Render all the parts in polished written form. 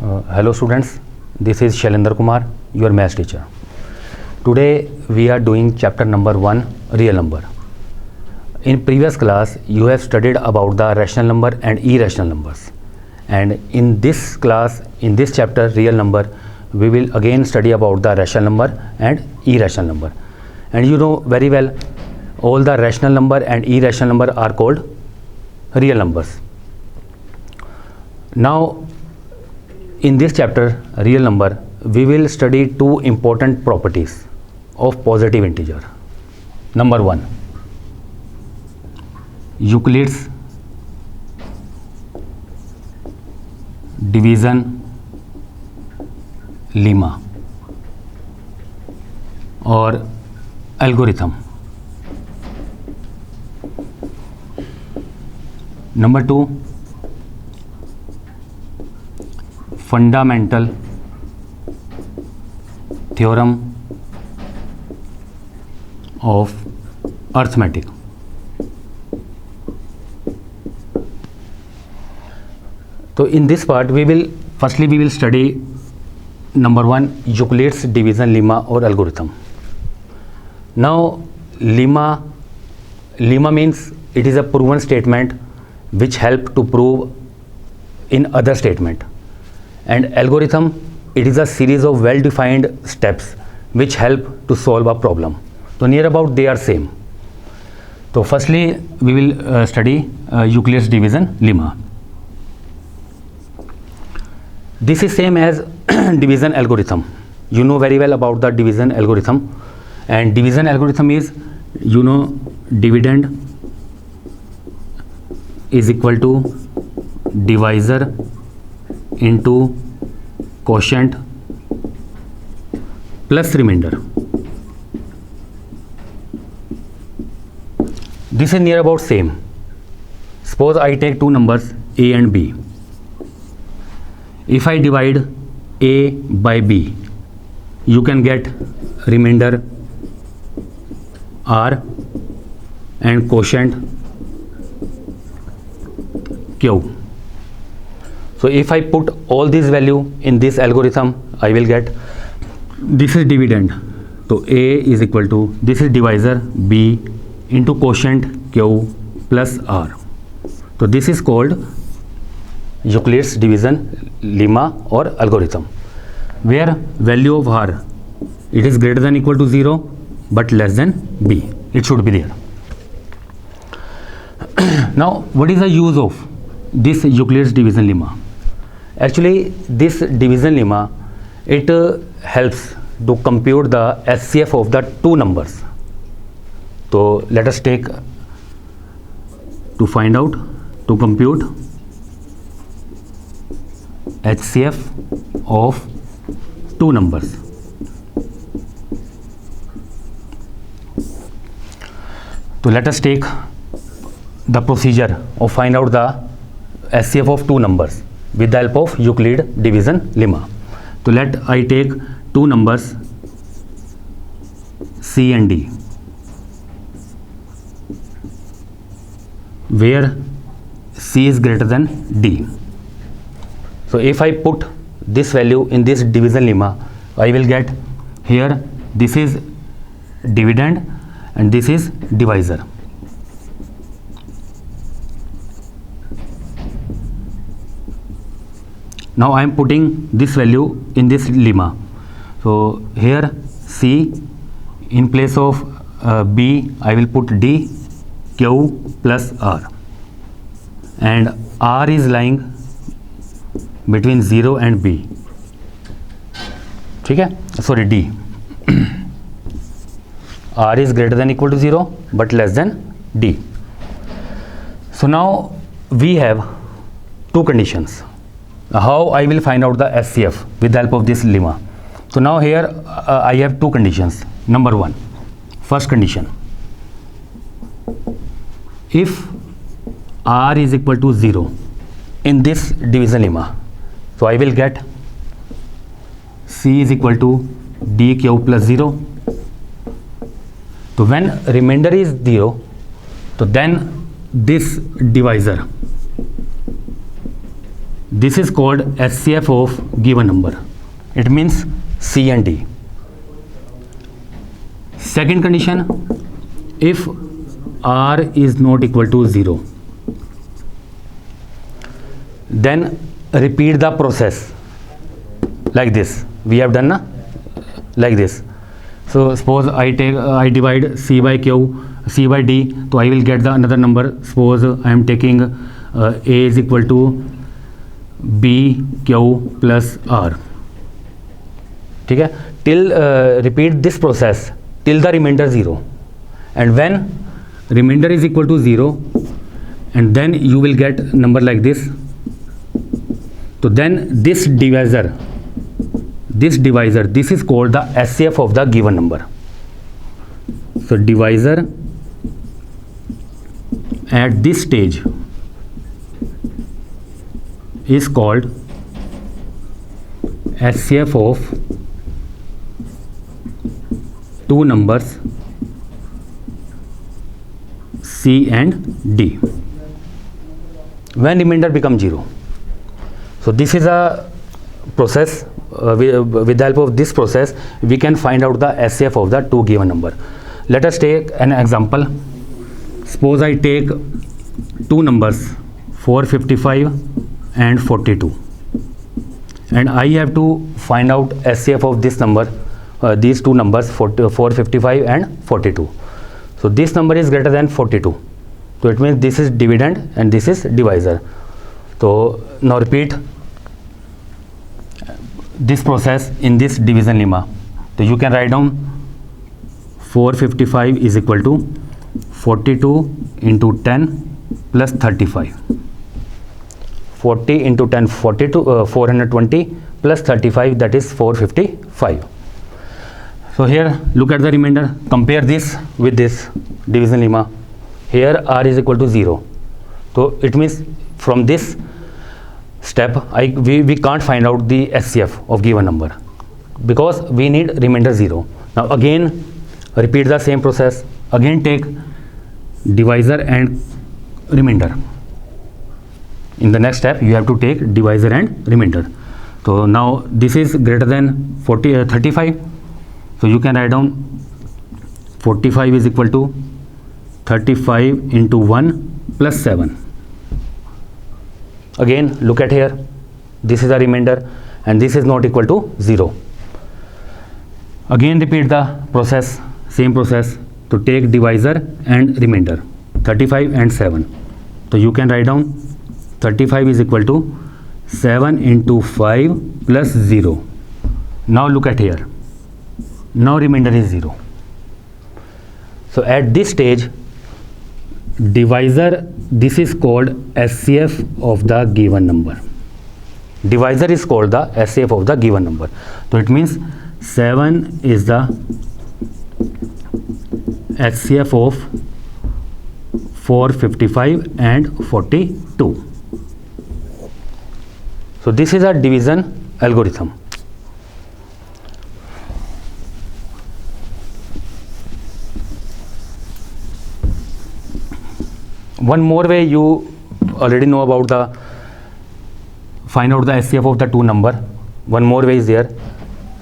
Hello students, this is Shailendra Kumar, your maths teacher. Today we are doing chapter number 1, real number. In previous class you have studied about the rational number and irrational numbers, and in this class, in this chapter real number, we will again study about the rational number and irrational number. And you know very well, all the rational number and irrational number are called real numbers. Now in this chapter real number, we will study two important properties of positive integer. Number 1, Euclid's division lemma or algorithm. Number 2, fundamental theorem of arithmetic. So in this part we will study number 1, Euclid's division lemma or algorithm. Now lemma means it is a proven statement which help to prove in other statement, and algorithm, it is a series of well defined steps which help to solve a problem. So near about they are same. So firstly we will study Euclid's division lemma. This is same as division algorithm. You know very well about the division algorithm, and division algorithm is, you know, dividend is equal to divisor into quotient plus remainder. This is near about same. Suppose I take two numbers a and b. If I divide a by b, you can get remainder r and quotient q. So if I put all these value in this algorithm, I will get, this is dividend, so a is equal to, this is divisor b into quotient q plus r. So this is called Euclid's division lemma or algorithm, where value of r, it is greater than equal to 0 but less than b, it should be there. Now what is the use of this Euclid's division lemma? Actually this division lemma, it helps to compute the HCF of the two numbers. So let us take to find out, to compute HCF of two numbers. So let us take the procedure of find out the HCF of two numbers with the help of Euclid division lemma. So let I take two numbers C and D, where C is greater than D. So if I put this value in this division lemma, I will get here, this is dividend and this is divisor. Now I am putting this value in this lemma. So here C, in place of B I will put D, Q plus R, and R is lying between 0 and B. ठीक है, sorry, D. R is greater than equal to 0 but less than D. So now we have two conditions. How I will find out the HCF with the help of this lemma. So now here I have two conditions. Number 1, first condition, if R is equal to 0 in this division lemma, so I will get C is equal to dq plus 0. So when remainder is 0, so then this divisor This is called SCF of given number. It means C and D. Second condition, if R is not equal to 0, then repeat the process like this. We have done like this. So suppose I divide C by Q, C by D, so I will get the another number. Suppose I am taking A is equal to B Q plus R. ठीक है, till repeat this process till the remainder 0, and when remainder is equal to 0, and then you will get number like this. So then this divisor, this is called the SCF of the given number. So divisor at this stage is called SCF of two numbers C and D when remainder becomes 0. So this is a process. With the help of this process we can find out the SCF of the two given number. Let us take an example. Suppose I take two numbers 455 and 42, and I have to find out SCF of this number, these two numbers 455 and 42. So this number is greater than 42, so it means this is dividend and this is divisor. So now repeat this process in this division lemma. So you can write down 455 is equal to 42 into 10 plus 35. 40 into 10, 42, 420 plus 35, that is 455. So here look at the remainder, compare this with this division lemma. Here R is equal to 0. So it means from this step we can't find out the SCF of given number because we need remainder 0. Now again repeat the same process. Again take divisor and remainder. In the next step you have to take divisor and remainder. So now this is greater than 35. So you can write down 45 is equal to 35 into 1 plus 7. Again look at here, this is a remainder and this is not equal to 0. Again repeat the process, same process, to take divisor and remainder 35 and 7. So you can write down 35 is equal to 7 into 5 plus 0. Now look at here, now remainder is 0. So at this stage divisor, this is called SCF of the given number. Divisor is called the SCF of the given number. So it means 7 is the SCF of 455 and 42. So this is a division algorithm. One more way you already know about the find out the SCF of the two number. One more way is there,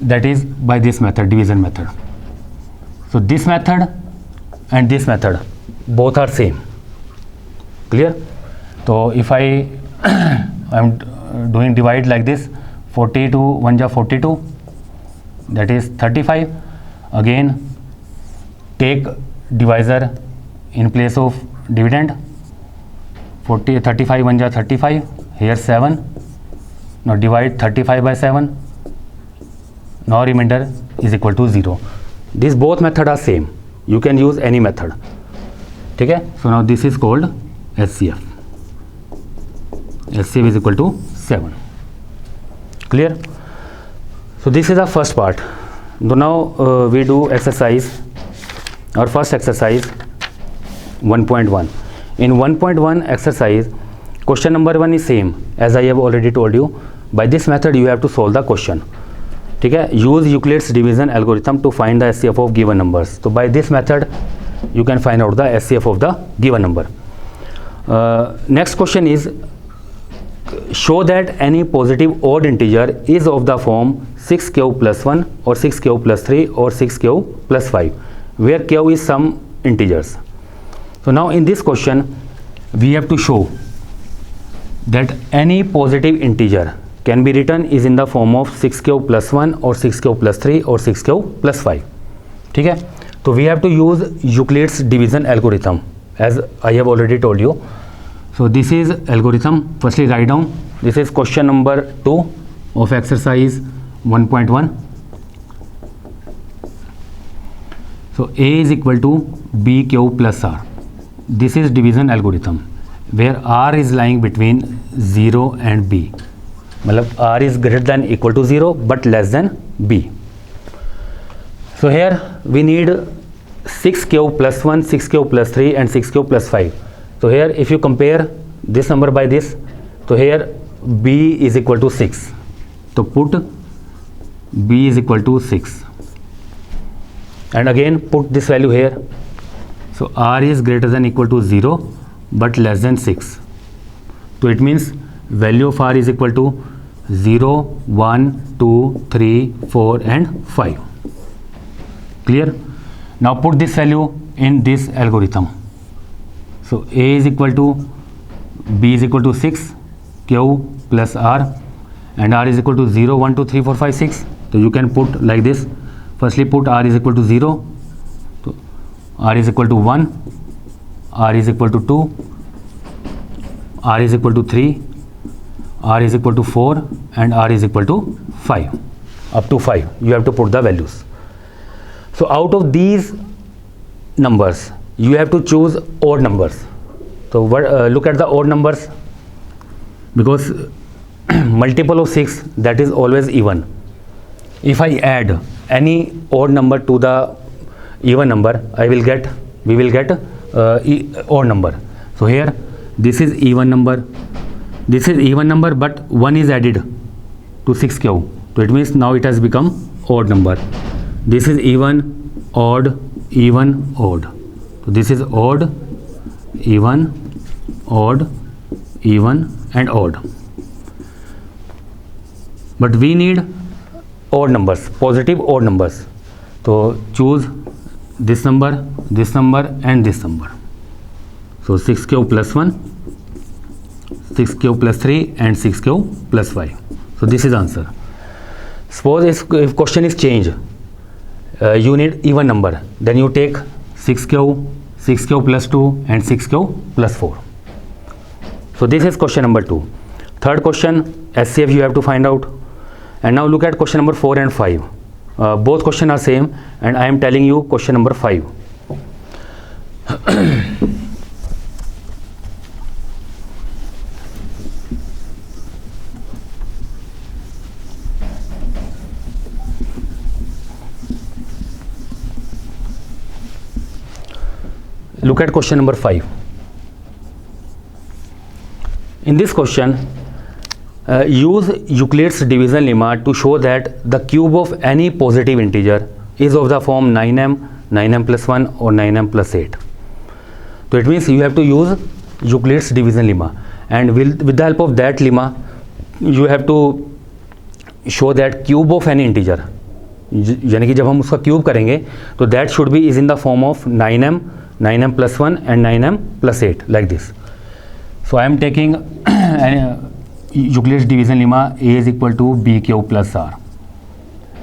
that is by this method, division method. So this method and this method both are same. Clear? So if I am doing divide like this, 42 1 ja 42, that is 35. Again take divisor in place of dividend, 35 1 ja 35, here 7. Now divide 35 by 7, now remainder is equal to 0. These both methods are same, you can use any method. Okay? So now this is called SCF. SCF is equal to 7. Clear? So this is the first part. So now we do exercise, our first exercise 1.1. In 1.1 exercise, question number 1 is same as I have already told you. By this method you have to solve the question. Okay? Use Euclid's division algorithm to find the SCF of given numbers. So by this method you can find out the SCF of the given number. Next question is show that any positive odd integer is of the form 6 cube plus 1 or 6 cube plus 3 or 6 cube plus 5, where cube is some integers. So now in this question we have to show that any positive integer can be written is in the form of 6 cube plus 1 or 6 cube plus 3 or 6 cube plus 5. ठीक है, तो we have to use Euclid's division algorithm as I have already told you. So this is algorithm. Firstly write down, this is question number 2 of exercise 1.1. So A is equal to B cube plus R. This is division algorithm where R is lying between 0 and B. मतलब R is greater than equal to 0 but less than B. So here we need 6 cube plus 1, 6 cube plus 3 and 6 cube plus 5. So here if you compare this number by this, so here B is equal to 6. So put B is equal to 6 and again put this value here. So R is greater than equal to 0 but less than 6. So it means value of R is equal to 0, 1, 2, 3, 4 and 5. Clear? Now put this value in this algorithm. So A is equal to B is equal to 6 Q plus R and R is equal to 0, 1, 2, 3, 4, 5, 6. So you can put like this. Firstly put R is equal to 0. So R is equal to 1. R is equal to 2. R is equal to 3. R is equal to 4 and R is equal to 5. Up to 5 you have to put the values. So out of these numbers you have to choose odd numbers. So look at the odd numbers, because multiple of 6, that is always even. If I add any odd number to the even number, we will get odd number. So here this is even number, this is even number, but 1 is added to 6 cube. So it means now it has become odd number. This is even, odd, even, odd. So this is odd, even, odd, even and odd. But we need odd numbers, positive odd numbers. So choose this number and this number. So 6 cube plus 1, 6 cube plus 3 and 6 cube plus 5. So this is answer. Suppose if question is changed, you need even number, then you take 6 cube plus 2 and 6 cube plus 4. So this is question number 2. Third question, SCF you have to find out. And now look at question number 4 and 5. Both questions are same and I am telling you question number 5. Look at question number 5. In this question, use Euclid's division lemma to show that the cube of any positive integer is of the form 9m, 9m plus 1 or 9m plus 8. So it means you have to use Euclid's division lemma, and with the help of that lemma you have to show that cube of any integer, यानी कि जब हम उसका cube करेंगे तो that should be is in the form of 9m, 9m plus 1 and 9m plus 8 like this. So I am taking Euclid's division lemma. A is equal to B cube plus R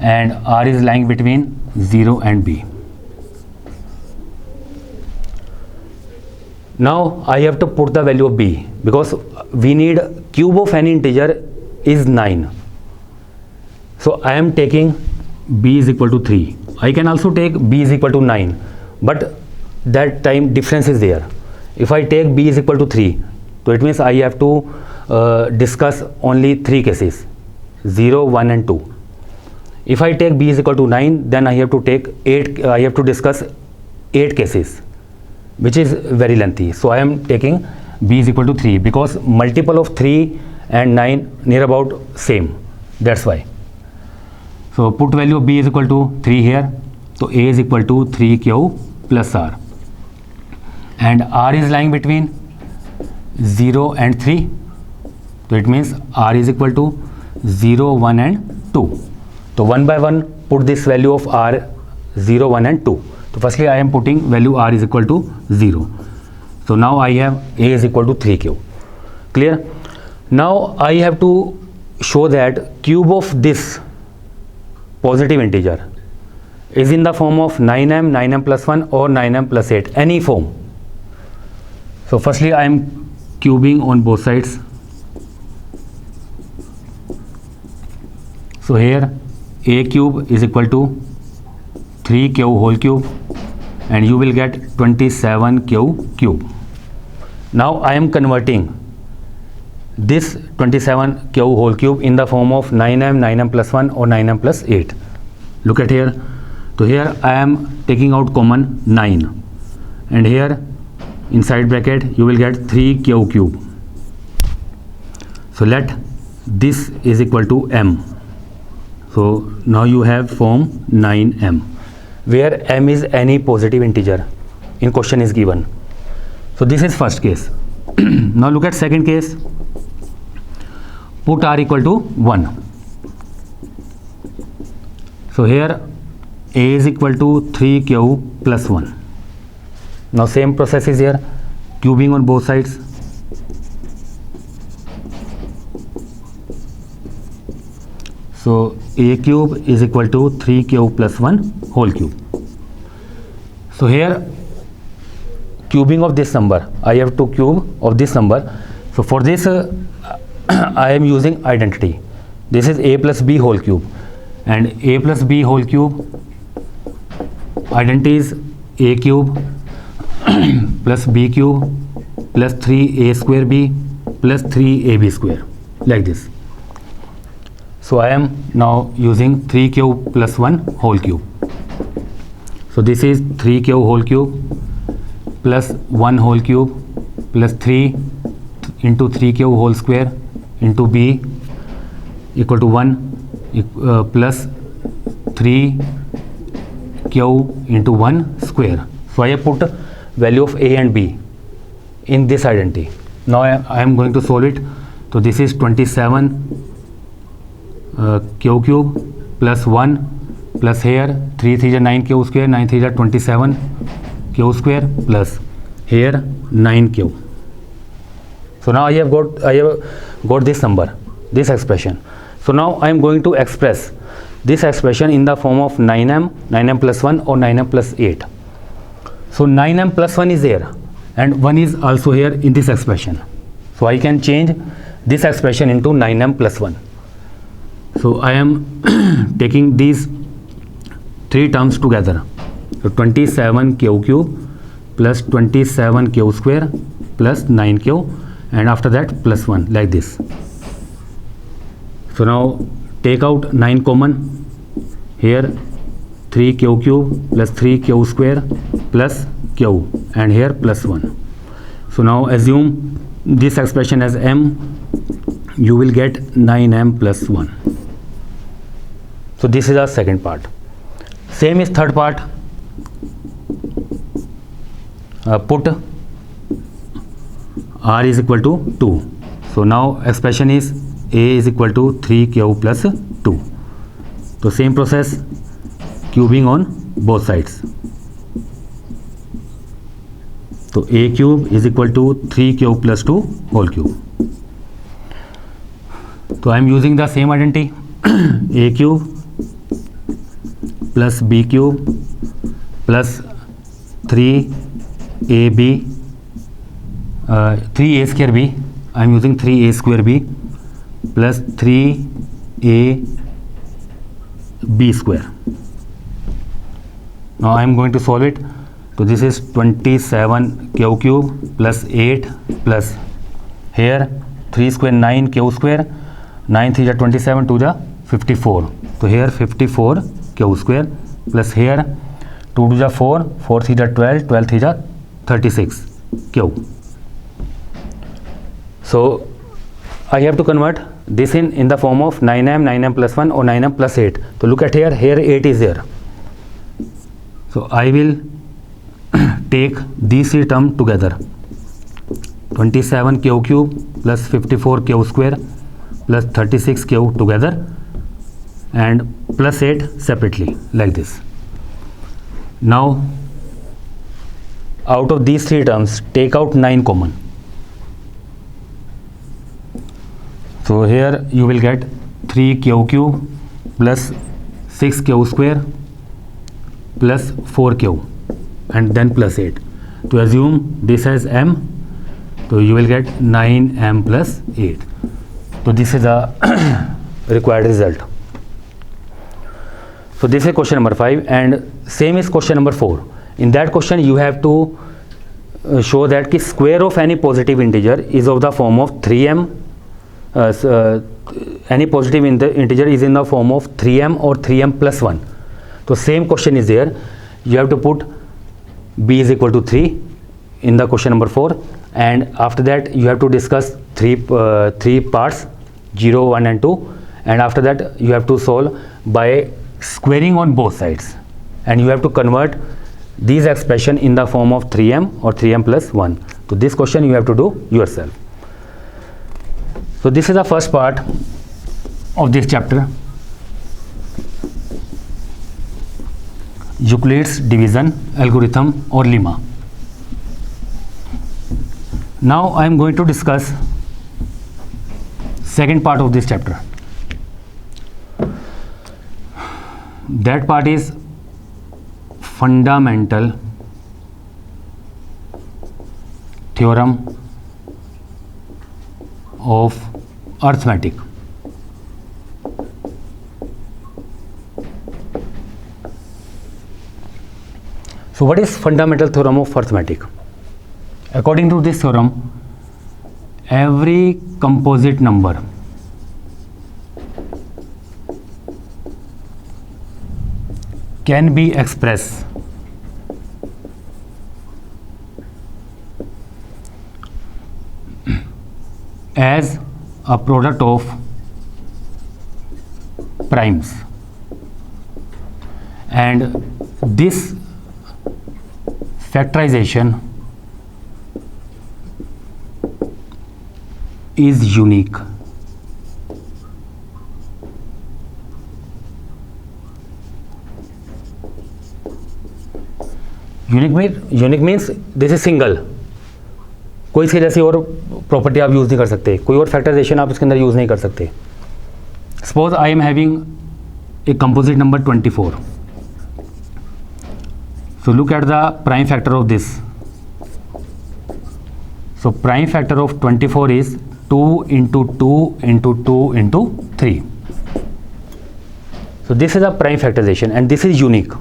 and R is lying between 0 and B. Now I have to put the value of B, because we need cube of any integer is 9. So I am taking B is equal to 3. I can also take B is equal to 9, but that time difference is there. If I take B is equal to 3, so it means I have to discuss only 3 cases, 0, 1 and 2. If I take B is equal to 9, then I have to take 8. I have to discuss 8 cases, which is very lengthy. So I am taking B is equal to 3, because multiple of 3 and 9 near about same. That's why. So put value of B is equal to 3 here. So A is equal to 3Q plus R. And R is lying between 0 and 3. तो it means r is equal to 0, 1 and 2. तो 1 by 1 put this value of r 0, 1 and 2. So firstly I am putting value r is equal to 0. So now I have a is equal to 3q. Clear? Now I have to show that cube of this positive integer is in the form of 9m, 9m plus 1 or 9m plus 8, any form. So firstly I am cubing on both sides. So here a cube is equal to 3q whole cube and you will get 27q cube. Now I am converting this 27q whole cube in the form of 9m, 9m plus 1 or 9m plus 8. Look at here. So here I am taking out common 9 and here inside bracket you will get 3q cube. So let this is equal to m. So now you have form 9m where m is any positive integer in question is given. So this is first case. Now look at second case. Put r equal to 1. So here a is equal to 3q plus 1. Now same process is here, cubing on both sides. So a cube is equal to 3q plus 1 whole cube. So here cubing of this number, I have to cube of this number. So for this I am using identity. This is a plus b whole cube and a plus b whole cube identity is a cube plus b cube plus 3a square b plus 3ab square, like this. So I am now using 3q plus 1 whole cube. So this is 3q whole cube plus 1 whole cube plus 3 into 3q whole square into b equal to 1 plus 3q into 1 square. So I have put value of a and b in this identity. Now I am going to solve it. So this is 27 q cube plus 1 plus here 3 3 is 9 q square, 9 3 is 27 q square plus here 9 q. So now I have got this number, this expression. So now I am going to express this expression in the form of 9m, 9m plus 1 or 9m plus 8. So 9m plus 1 is there and 1 is also here in this expression. So I can change this expression into 9m plus 1. So I am taking these three terms together. So 27q cube plus 27q square plus 9q and after that plus 1, like this. So now take out 9 common. Here 3q cube plus 3q square plus q and here plus 1. So now assume this expression as m, you will get 9m plus 1. So this is our second part. Same is third part. Put r is equal to 2. So now expression is a is equal to 3q plus 2. So same process, cubing on both sides. So a cube is equal to 3q plus 2 whole cube. So I am using the same identity. A cube plus b cube plus 3ab 3a square b. I am using 3a square b plus 3ab square. Now I am going to solve it. So this is 27q cube plus 8 plus here 3 square 9q square, 9 3 is 27, 2 is 54. So here 54q square plus here 2 2 is 4, 4 3 is 12, 12 3 is 36q. So I have to convert this in the form of 9m, 9m plus 1 or 9m plus 8. So look at here, here 8 is there. So I will take these three terms together. 27q cube plus 54q square plus 36q together and plus 8 separately like this. Now out of these three terms take out 9 common. So here you will get 3q cube plus 6q square plus 4q and then plus 8. To assume this as m, so you will get 9m plus 8. So this is the required result. So this is question number 5, and same is question number 4. In that question you have to show that the square of any positive integer is of the form of 3m. Any positive integer is in the form of 3m or 3m plus 1. So same question is there. You have to put b is equal to 3 in the question number 4, and after that you have to discuss three parts, 0, 1 and 2, and after that you have to solve by squaring on both sides, and you have to convert these expression in the form of 3m or 3m plus 1. So this question you have to do yourself. So this is the first part of this chapter, Euclid's division algorithm or lemma. Now I am going to discuss second part of this chapter. That part is fundamental theorem of arithmetic. So what is fundamental theorem of arithmetic? According to this theorem, every composite number can be expressed as a product of primes, and this factorization is unique. Unique means this is single. कोई इसके जैसी और property आप use नहीं कर सकते, कोई और फैक्टराइजेशन आप इसके अंदर यूज़ नहीं कर सकते. Suppose I am having a composite number 24. So look at the prime factor of this. So prime factor of 24 is 2 into 2 into 2 into 3. So this is a prime factorization and this is unique.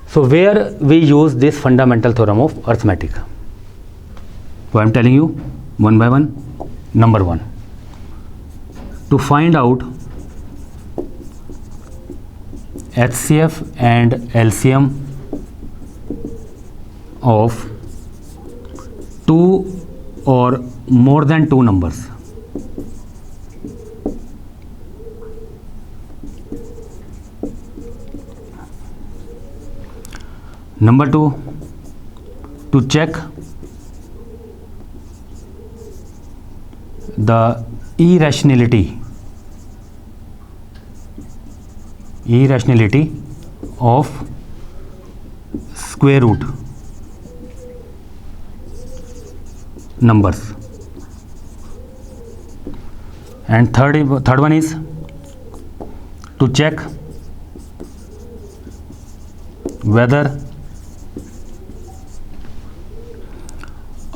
So where we use this fundamental theorem of arithmetic? So I am telling you one by one. Number 1, to find out HCF and LCM of 2 or more than 2 numbers. Number 2, to check the irrationality of square root numbers. And third one is to check whether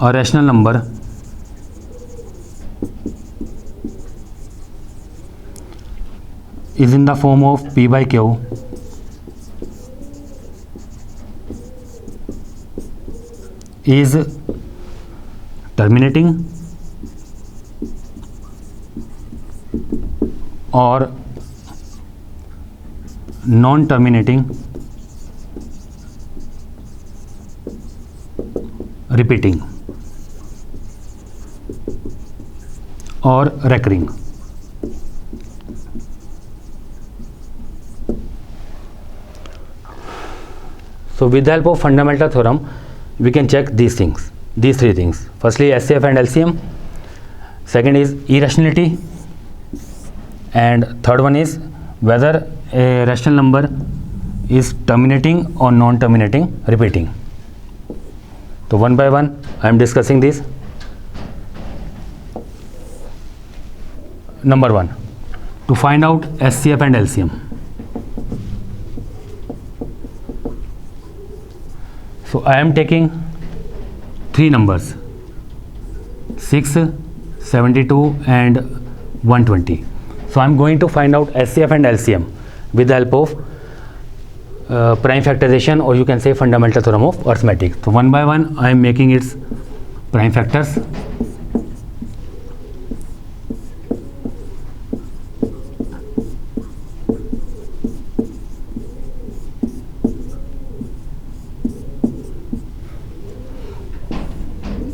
a rational number is in the form of p by q is terminating or non-terminating, repeating or recurring. So with the help of fundamental theorem we can check these things. these three things. Firstly, SCF and LCM. Second is irrationality. And third one is whether a rational number is terminating or non-terminating, repeating. So one by one I am discussing this. Number one, to find out SCF and LCM. So I am taking three numbers, 6, 72 and 120. So I am going to find out SCF and LCM with the help of prime factorization, or you can say fundamental theorem of arithmetic. So one by one I am making its prime factors.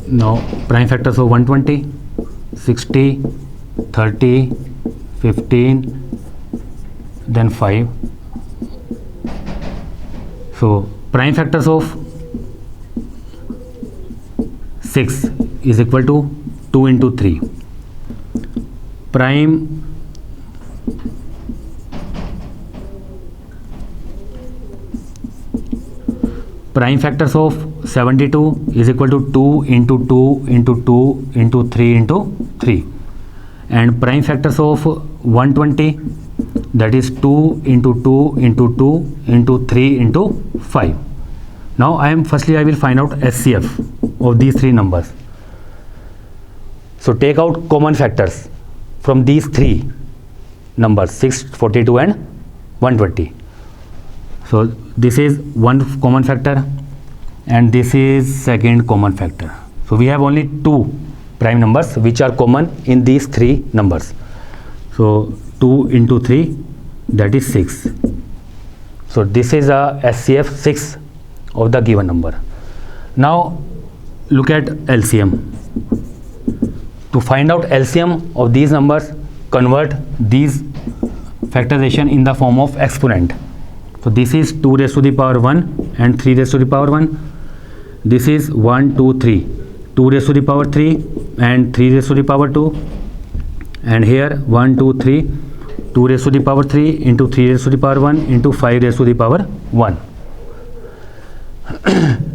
Now prime factors of 120, 60, 30, 15, then 5. So prime factors of 6 is equal to 2 into 3. Prime factors of 72 is equal to 2 into 2 into 2 into 3 into 3. And prime factors of 120, that is 2 into 2 into 2 into 3 into 5. Now I will find out SCF of these three numbers. So take out common factors from these three numbers, 6, 42 and 120. So this is one common factor and this is second common factor. So we have only two prime numbers which are common in these three numbers. So 2 into 3, that is 6. So this is a SCF 6 of the given number. Now look at LCM. To find out LCM of these numbers, convert these factorization in the form of exponent. So this is 2 raised to the power 1 and 3 raised to the power 1. This is 1, 2, 3. 2 raised to the power 3 and 3 raised to the power 2. And here 1, 2, 3. 2 raised to the power 3 into 3 raised to the power 1 into 5 raised to the power 1.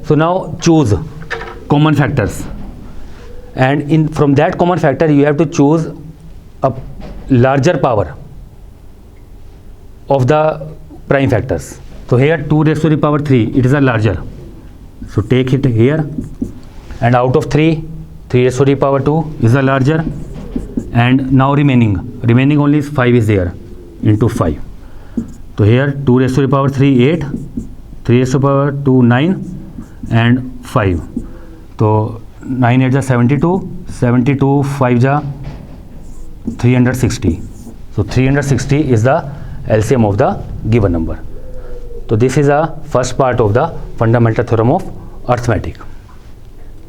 So now choose common factors. And from that common factor you have to choose a larger power of the prime factors. So here 2 raised to the power 3, it is a larger. So take it here, and out of 3, 3 raised to the power 2 is a larger, and now remaining only 5 is there into 5. So here 2 raised to the power 3, 8, 3 raised to the power 2, 9 and 5. So 9 8 ja 72, 72 5 ja 360. So 360 is the LCM of the given number. So this is a first part of the fundamental theorem of arithmetic.